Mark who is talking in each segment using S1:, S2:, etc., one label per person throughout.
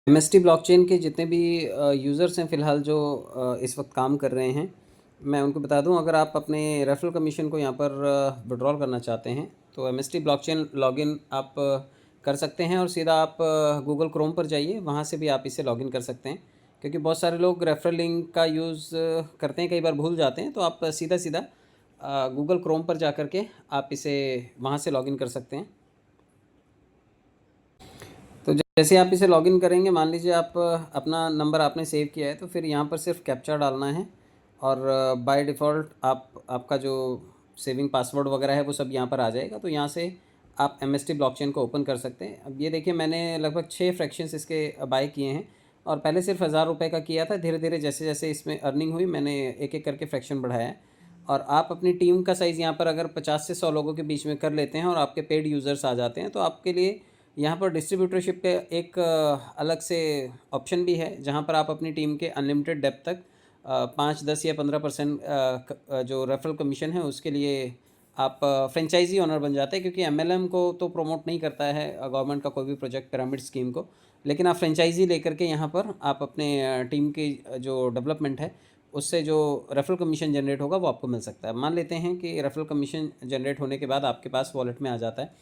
S1: MST blockchain के जितने भी यूज़र्स हैं फ़िलहाल जो इस वक्त काम कर रहे हैं, मैं उनको बता दूं, अगर आप अपने रेफरल कमीशन को यहाँ पर विड्रॉल करना चाहते हैं तो एमएसटी ब्लॉकचेन लॉगिन आप कर सकते हैं और सीधा आप गूगल क्रोम पर जाइए, वहाँ से भी आप इसे लॉगिन कर सकते हैं। क्योंकि बहुत सारे लोग रेफरल लिंक का यूज़ करते हैं, कई बार भूल जाते हैं, तो आप सीधा सीधा गूगल क्रोम पर जा कर के आप इसे वहाँ से लॉगिन कर सकते हैं। तो जैसे आप इसे लॉगिन करेंगे, मान लीजिए आप अपना नंबर आपने सेव किया है, तो फिर यहाँ पर सिर्फ कैप्चा डालना है और बाय डिफ़ॉल्ट आपका जो सेविंग पासवर्ड वगैरह है वो सब यहाँ पर आ जाएगा। तो यहाँ से आप एमएसटी ब्लॉकचेन को ओपन कर सकते हैं। अब ये देखिए, मैंने लगभग 6 फ्रैक्शंस इसके बाय किए हैं और पहले सिर्फ 1000 रुपये का किया था। धीरे धीरे जैसे जैसे इसमें अर्निंग हुई, मैंने एक एक करके फ्रैक्शन बढ़ाया है। और आप अपनी टीम का साइज़ यहाँ पर अगर 50 से 100 लोगों के बीच में कर लेते हैं और आपके पेड यूज़र्स आ जाते हैं, तो आपके लिए यहाँ पर डिस्ट्रीब्यूटरशिप के एक अलग से ऑप्शन भी है, जहाँ पर आप अपनी टीम के अनलिमिटेड डेप्थ तक 5, 10 या 15% जो रेफरल कमीशन है उसके लिए आप फ्रेंचाइजी ओनर बन जाते हैं। क्योंकि एमएलएम को तो प्रमोट नहीं करता है गवर्नमेंट का कोई भी प्रोजेक्ट पिरामिड स्कीम को, लेकिन आप फ्रेंचाइजी लेकर के यहाँ पर आप अपने टीम की जो डेवलपमेंट है उससे जो रेफरल कमीशन जनरेट होगा वो आपको मिल सकता है। मान लेते हैं कि रेफरल कमीशन जनरेट होने के बाद आपके पास वॉलेट में आ जाता है,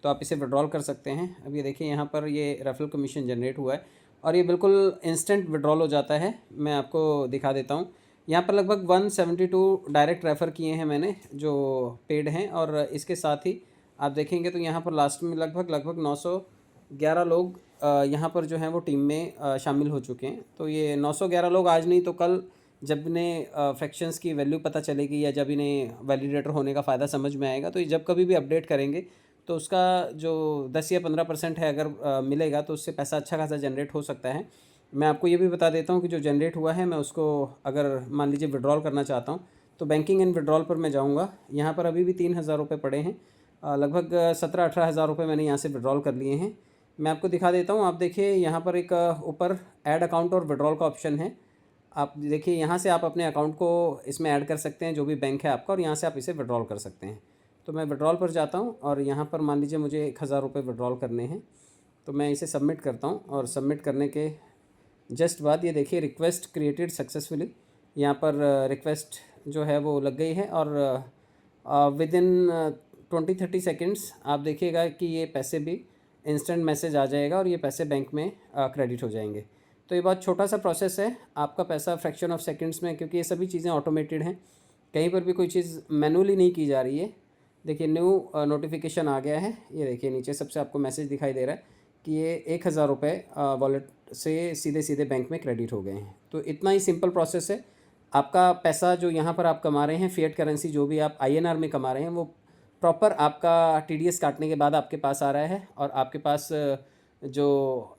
S1: तो आप इसे विड्रॉल कर सकते हैं। अब ये देखिए, यहाँ पर ये रेफरल कमीशन जनरेट हुआ है और ये बिल्कुल इंस्टेंट विड्रॉल हो जाता है। मैं आपको दिखा देता हूँ। यहाँ पर लगभग 172 डायरेक्ट रेफ़र किए हैं मैंने जो पेड हैं, और इसके साथ ही आप देखेंगे तो यहाँ पर लास्ट में लगभग 911 लोग यहाँ पर जो हैं वो टीम में शामिल हो चुके हैं। तो ये 911 लोग आज नहीं तो कल, जब इन्हें फ्रैक्शंस की वैल्यू पता चलेगी या जब इन्हें वैलिडेटर होने का फ़ायदा समझ में आएगा, तो ये जब कभी भी अपडेट करेंगे तो उसका जो 10 या 15% है अगर मिलेगा तो उससे पैसा अच्छा खासा जनरेट हो सकता है। मैं आपको ये भी बता देता हूँ कि जो जनरेट हुआ है मैं उसको अगर मान लीजिए विड्रॉल करना चाहता हूँ तो बैंकिंग एंड विड्रॉल पर मैं जाऊँगा। यहाँ पर अभी भी 3000 रुपये पड़े हैं, लगभग 17-18 हज़ार रुपये मैंने यहाँ से विड्रॉल कर लिए हैं। मैं आपको दिखा देता हूँ। आप देखिए, यहाँ पर एक ऊपर ऐड अकाउंट और विड्रॉल का ऑप्शन है। आप देखिए, यहाँ से आप अपने अकाउंट को इसमें ऐड कर सकते हैं, जो भी बैंक है आपका, और यहाँ से आप इसे विड्रॉल कर सकते हैं। तो मैं विड्रॉल पर जाता हूँ और यहाँ पर मान लीजिए मुझे 1000 रुपये विड्रॉल करने हैं, तो मैं इसे सबमिट करता हूँ। और सबमिट करने के जस्ट बाद ये देखिए, रिक्वेस्ट क्रिएटेड सक्सेसफुली, यहाँ पर रिक्वेस्ट जो है वो लग गई है और विद इन 20-30 सेकेंड्स आप देखिएगा कि ये पैसे भी इंस्टेंट मैसेज आ जाएगा और ये पैसे बैंक में क्रेडिट हो जाएंगे। तो ये बहुत छोटा सा प्रोसेस है, आपका पैसा फ्रैक्शन ऑफ सेकंड्स में, क्योंकि ये सभी चीज़ें ऑटोमेटेड हैं, कहीं पर भी कोई चीज़ मैनुअली नहीं की जा रही है। देखिए, न्यू नोटिफिकेशन आ गया है। ये देखिए, नीचे सबसे आपको मैसेज दिखाई दे रहा है कि ये 1000 रुपये वॉलेट से सीधे सीधे बैंक में क्रेडिट हो गए हैं। तो इतना ही सिंपल प्रोसेस है। आपका पैसा जो यहाँ पर आप कमा रहे हैं, फिएट करेंसी जो भी आप आईएनआर में कमा रहे हैं, वो प्रॉपर आपका टीडीएस काटने के बाद आपके पास आ रहा है और आपके पास जो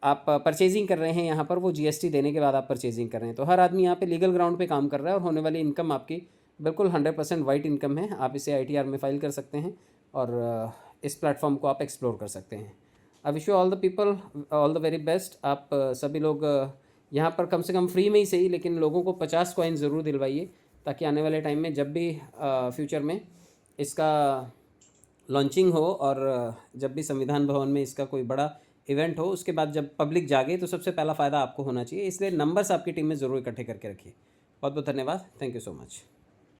S1: आप परचेजिंग कर रहे हैं यहाँ पर, वो जीएसटी देने के बाद आप परचेजिंग कर रहे हैं। तो हर आदमी यहाँ पे लीगल ग्राउंड पे काम कर रहा है और होने वाली इनकम आपकी बिल्कुल 100% वाइट इनकम है। आप इसे आईटीआर में फाइल कर सकते हैं और इस प्लेटफॉर्म को आप एक्सप्लोर कर सकते हैं। I wish you all the people all the very best. आप सभी लोग यहाँ पर कम से कम फ्री में ही सही, लेकिन लोगों को 50 कॉइन ज़रूर दिलवाइए, ताकि आने वाले टाइम में जब भी फ्यूचर में इसका लॉन्चिंग हो और जब भी संविधान भवन में इसका कोई बड़ा इवेंट हो, उसके बाद जब पब्लिक जागे तो सबसे पहला फ़ायदा आपको होना चाहिए। इसलिए नंबर्स आपकी टीम में ज़रूर इकट्ठे करके रखिए। बहुत बहुत धन्यवाद। Thank you so much.